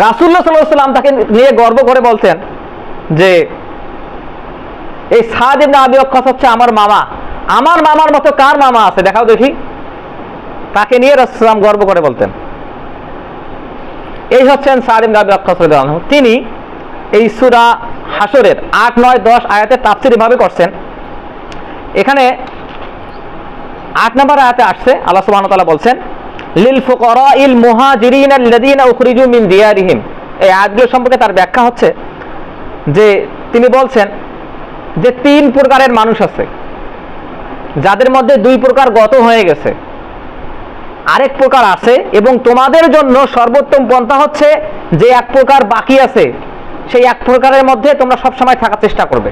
রাসূলুল্লাহ সাল্লাল্লাহু আলাইহি ওয়াসাল্লাম তাকে নিয়ে গর্ব করে বলছেন যে এই সাদ ইবনে আবি ওয়াক্কাস হচ্ছে আমার মামা, আমার মামার মতো কার মামা আছে দেখাও দেখি। তাকে নিয়ে রাসূলুল্লাহ সাল্লাল্লাহু আলাইহি ওয়াসাল্লাম গর্ব করে বলতেন। এই হচ্ছেন সাদ ইবনে আবি ওয়াক্কাস রাদিয়াল্লাহু আনহু। তিনি এই সূরা হাশরের 8, 9, 10 আয়াতে তাফসীর এভাবে করছেন। এখানে 8 নম্বর আয়াতে আসছে আল্লাহ সুবহানাহু ওয়া তাআলা বলছেন লিল ফুকারাইল মুহাজিরিন আল্লাযীনা উখরিজু মিন দিয়ারিহিম। এই আয়াতগুলো সম্পর্কে তার ব্যাখ্যা হচ্ছে যে তিনি বলছেন যে 3 প্রকারের মানুষ আছে, যাদের মধ্যে 2 প্রকার গত হয়ে গেছে, আরেক প্রকার আছে এবং তোমাদের জন্য সর্বোত্তম পন্থা হচ্ছে যে 1 প্রকার বাকি আছে সেই 1 প্রকারের মধ্যে তোমরা সব সময় থাকার চেষ্টা করবে।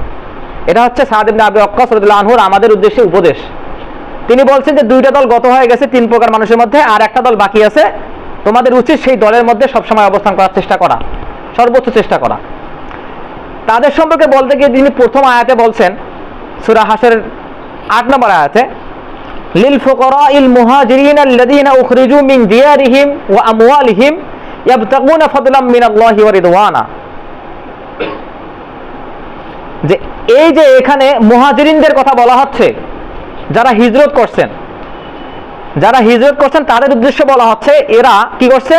এটা হচ্ছে সাদ ইবনে আবি ওয়াক্কাস রাদিয়াল্লাহু আনহুর আমাদের উদ্দেশ্যে উপদেশ। তিনি বলছেন যে 2টা দল গত হয়ে গেছে 3 প্রকার মানুষের মধ্যে, আর একটা দল বাকি আছে, তোমাদের উচিত সেই দলের মধ্যে সবসময় অবস্থান করার চেষ্টা করা, সর্বোচ্চ চেষ্টা করা। তাদের সম্পর্কে বলতে গিয়ে তিনি প্রথম আয়াতে বলছেন সূরা হাশরের 8 নম্বর আয়াতে লিল ফুকারাইল মুহাজিরিন আল্লাযীনা উখরিজু মিন দিয়ারিহিম ওয়া আমওয়ালিহিম ইয়াবতাগুনা ফাদলাম মিনাল্লাহি ওয়া রিদওয়ানা। যে এই যে এখানে মুহাজিরিনদের কথা বলা হচ্ছে, যারা হিজরত করছেন, তাদের উদ্দেশ্যে বলা হচ্ছে এরা কি করছে,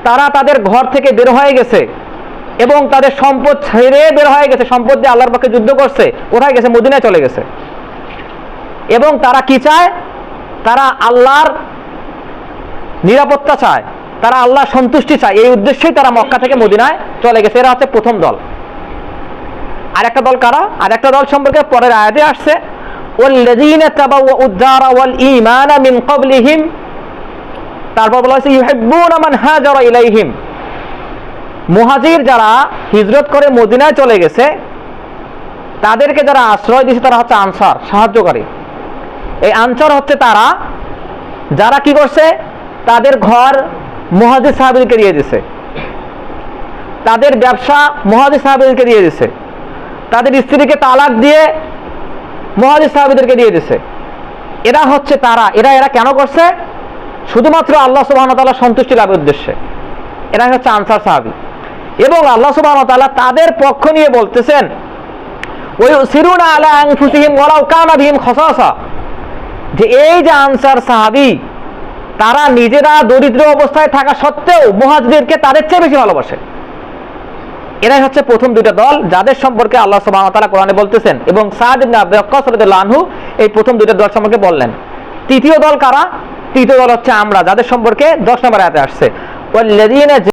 তারা তাদের ঘর থেকে বের হয়ে গেছে এবং তাদের সম্পদ ছেড়ে বের হয়ে গেছে, সম্পদ দিয়ে আল্লাহর পক্ষে যুদ্ধ করছে, কোথায় গেছে, মদিনায় চলে গেছে। এবং তারা কি চায়, তারা আল্লাহর নিরাপত্তা চায়, তারা আল্লাহর সন্তুষ্টি চায়, এই উদ্দেশ্যেই তারা মক্কা থেকে মদিনায় চলে গেছে। এরা হচ্ছে প্রথম দল। আর একটা দল কারা, আর একটা দল সম্পর্কে পরের আয়াতে আসছে ওয়াল্লাযীনা তাবাওয়াউদ দারা ওয়াল ঈমানা মিন ক্বাবলিহিম, তারপর বলা হয়েছে ইউহিব্বুনা মান হাজারা ইলাইহিম। মুহাজির যারা হিজরত করে মদিনায় চলে গেছে তাদেরকে যারা আশ্রয় দিয়েছে তারা হচ্ছে আনসার, সাহায্যকারী। এই আনসার হচ্ছে তারা যারা কি করছে, তাদের ঘর মুহাজির সাহাবীদেরকে দিয়ে দিয়েছে, তাদের ব্যবসা মুহাজির সাহাবীদেরকে দিয়ে দিয়েছে, তাদের স্ত্রীকে তালাক দিয়ে মুহাজির সাহাবীদেরকে দিয়ে দিয়েছে। এরা হচ্ছে তারা, এরা কেন করছে, শুধুমাত্র আল্লাহ সুবহানাহু ওয়া তাআলার সন্তুষ্টি লাভের উদ্দেশ্যে। এরা হচ্ছে আনসার সাহাবী। এবং আল্লাহ সুবহানাহু ওয়া তাআলা তাদের পক্ষ নিয়ে বলতেছেন ওয়ায়ুসিরুনা আলা আনফুসিহিম ওয়ালাউ কানা বিহিম খাসাসা, যে এই যে আনসার সাহাবী তারা নিজেরা দরিদ্র অবস্থায় থাকা সত্ত্বেও মুহাজিরদেরকে তাদের চেয়ে বেশি ভালোবাসে। এরাই হচ্ছে প্রথম 2টা দল যাদের সম্পর্কে আল্লাহ সুবহানাহু ওয়া তাআলা কোরআনে বলতেছেন, এবং সাদ ইবনে আবি ওয়াক্কাস রাদিয়াল্লাহু আনহু এই প্রথম 2টা দল সম্পর্কে বললেন। তৃতীয় দল কারা, তৃতীয় দল হচ্ছে আমরা, যাদের সম্পর্কে 10 নম্বর আয়াতে আসছে ওয়াল্লাযীনা